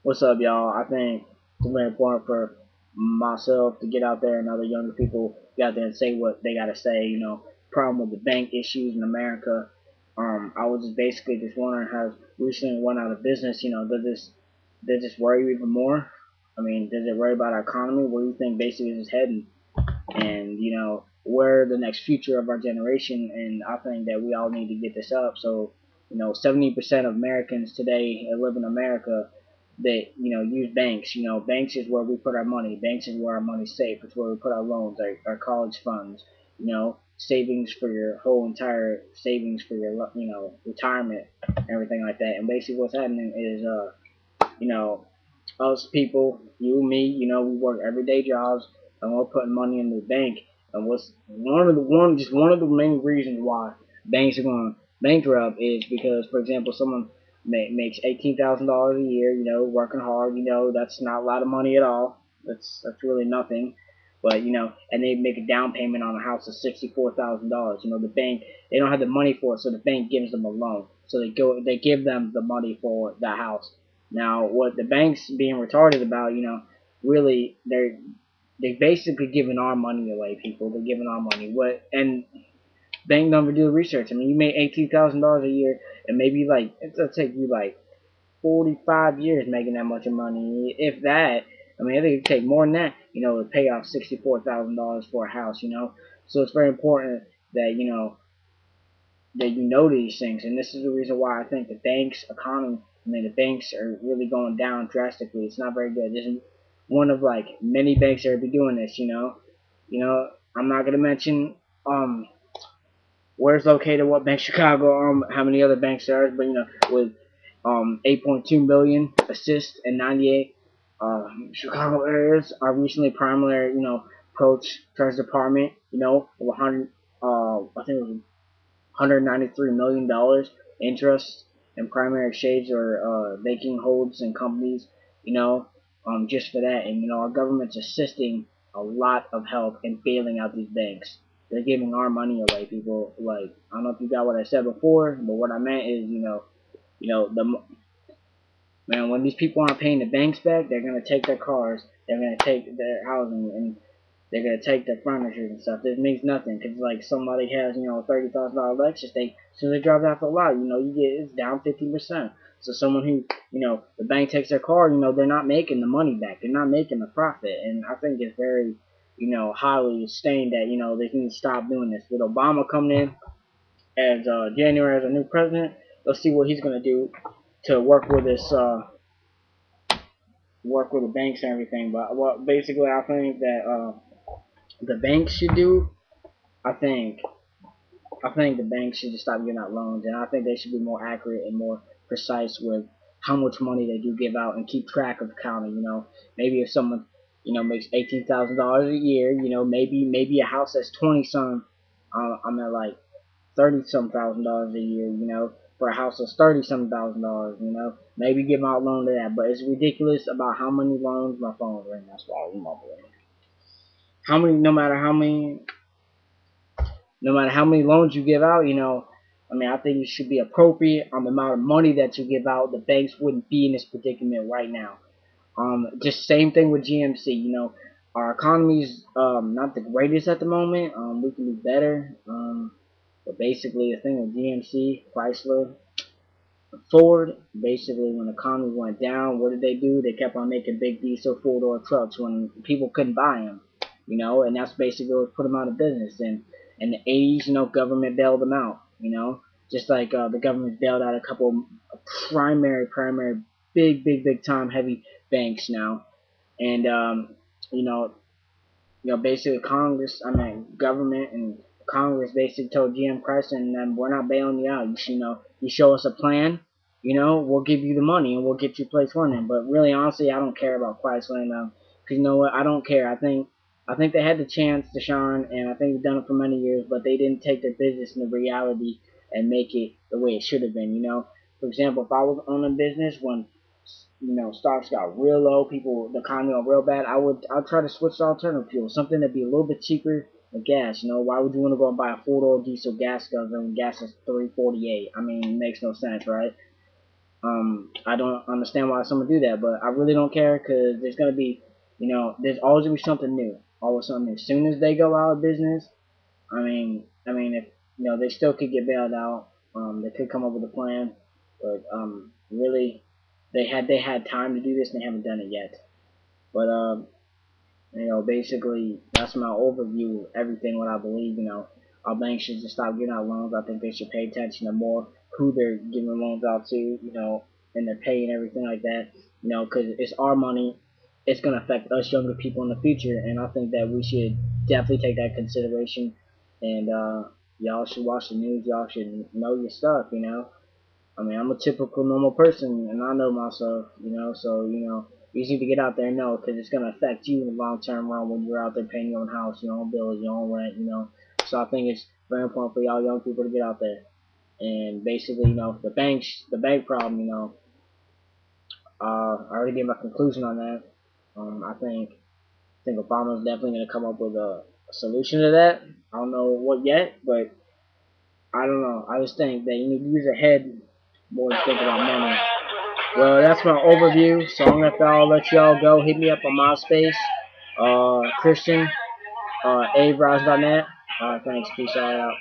What's up, y'all? I think it's very important for myself to get out there and other younger people get out there and say what they gotta say. Problem with the bank issues in America. I was just basically just wondering how recently went out of business. Does this worry you even more? I mean, does it worry about our economy? Where do you think basically is heading? And where the next future of our generation? And I think that we all need to get this up. So 70% of Americans today that live in America that use banks. Banks is where we put our money. Banks is where our money's safe. It's where we put our loans, our college funds. Savings for your whole entire savings for your retirement, everything like that. And basically what's happening is you know us people, you, me, we work everyday jobs and we're putting money in the bank. And what's one of the main reasons why banks are going bankrupt is because, for example, someone makes $18,000 a year, working hard, that's not a lot of money at all. That's really nothing. But and they make a down payment on a house of $64,000. The bank, they don't have the money for it, so the bank gives them a loan. So they give them the money for the house. Now, what the banks being retarded about, really they basically giving our money away. People, they're giving our money. What and bank never do the research. I mean, you make $18,000 a year, and maybe like it'll take you like 45 years making that much of money, if that. I mean, I think it'd take more than that, to pay off $64,000 for a house. So it's very important that these things, and this is the reason why I think the banks economy, I mean, the banks are really going down drastically. It's not very good. This is one of like many banks that will be doing this. I'm not gonna mention where it's located, what bank Chicago, how many other banks there are, but with 8.2 million assists in 98 Chicago areas, our recently primarily approached Treasury Department, of 100, I think it was $193 million interest in primary exchange or making holds in companies, just for that. And our government's assisting a lot of help in bailing out these banks. They're giving our money away, people. Like, I don't know if you got what I said before, but what I meant is, the man, when these people aren't paying the banks back, they're gonna take their cars, they're gonna take their housing, and they're gonna take their furniture and stuff. This means nothing because like somebody has a $30,000 Lexus, so they drive out the lot. You get it's down 50%. So someone who the bank takes their car, they're not making the money back. They're not making the profit, and I think it's very highly stained that they can stop doing this. With Obama coming in as January as a new president, let's see what he's gonna do to work with the banks and everything. But what basically I think that the banks should do, I think the banks should just stop giving out loans, and I think they should be more accurate and more precise with how much money they do give out and keep track of accounting. Maybe if someone makes $18,000 a year, maybe a house that's 20 some, I'm at like 30 some $1,000 a year, for a house that's 30 some $1,000, maybe give out a loan to that. But it's ridiculous about how many loans. My phone ring. That's why I'm mumbling. How many? No matter how many loans you give out, I mean, I think it should be appropriate on the amount of money that you give out. The banks wouldn't be in this predicament right now. Just same thing with GMC. Our economy's not the greatest at the moment. We can do better. But basically, the thing with GMC, Chrysler, Ford, basically when the economy went down, what did they do? They kept on making big diesel four-door trucks when people couldn't buy them, and that's basically what put them out of business. And in the 80s, government bailed them out, just like the government bailed out a couple primary, big time heavy banks now. And you know, basically Congress, I mean government and Congress basically told GM Chrysler and them, we're not bailing you out. You show us a plan, we'll give you the money and we'll get you place one. But really, honestly, I don't care about Chrysler and them, because you know what? I don't care. I think they had the chance to shine, and I think they've done it for many years, but they didn't take their business into reality and make it the way it should have been. For example, if I was on a business when stocks got real low, the economy got real bad, I'd try to switch to alternative fuel, something that'd be a little bit cheaper than gas. Why would you want to go and buy a 4-door diesel gas guzzler when gas is $3.48? I mean, it makes no sense, right? I don't understand why someone do that, but I really don't care because there's gonna be, there's always gonna be something new. Always something new. As soon as they go out of business, if they still could get bailed out. They could come up with a plan, but really, they had time to do this and they haven't done it yet. But basically that's my overview of everything what I believe. Our banks should just stop giving out loans. I think they should pay attention to more who they're giving loans out to, and their pay and everything like that. Because it's our money. It's gonna affect us younger people in the future, and I think that we should definitely take that into consideration. And y'all should watch the news. Y'all should know your stuff. I'm a typical normal person, and I know myself, so, you need to get out there and know, because it's going to affect you in the long-term run when you're out there paying your own house, your own bills, your own rent. So I think it's very important for y'all young people to get out there. And basically, the bank problem, I already gave my conclusion on that. I think Obama's definitely going to come up with a solution to that. I don't know what yet, but I don't know. I just think that you need to use your head more than think about money. Well, that's my overview. So I'm gonna let y'all go. Hit me up on MySpace, Christian, AveRise.net. Thanks. Peace out.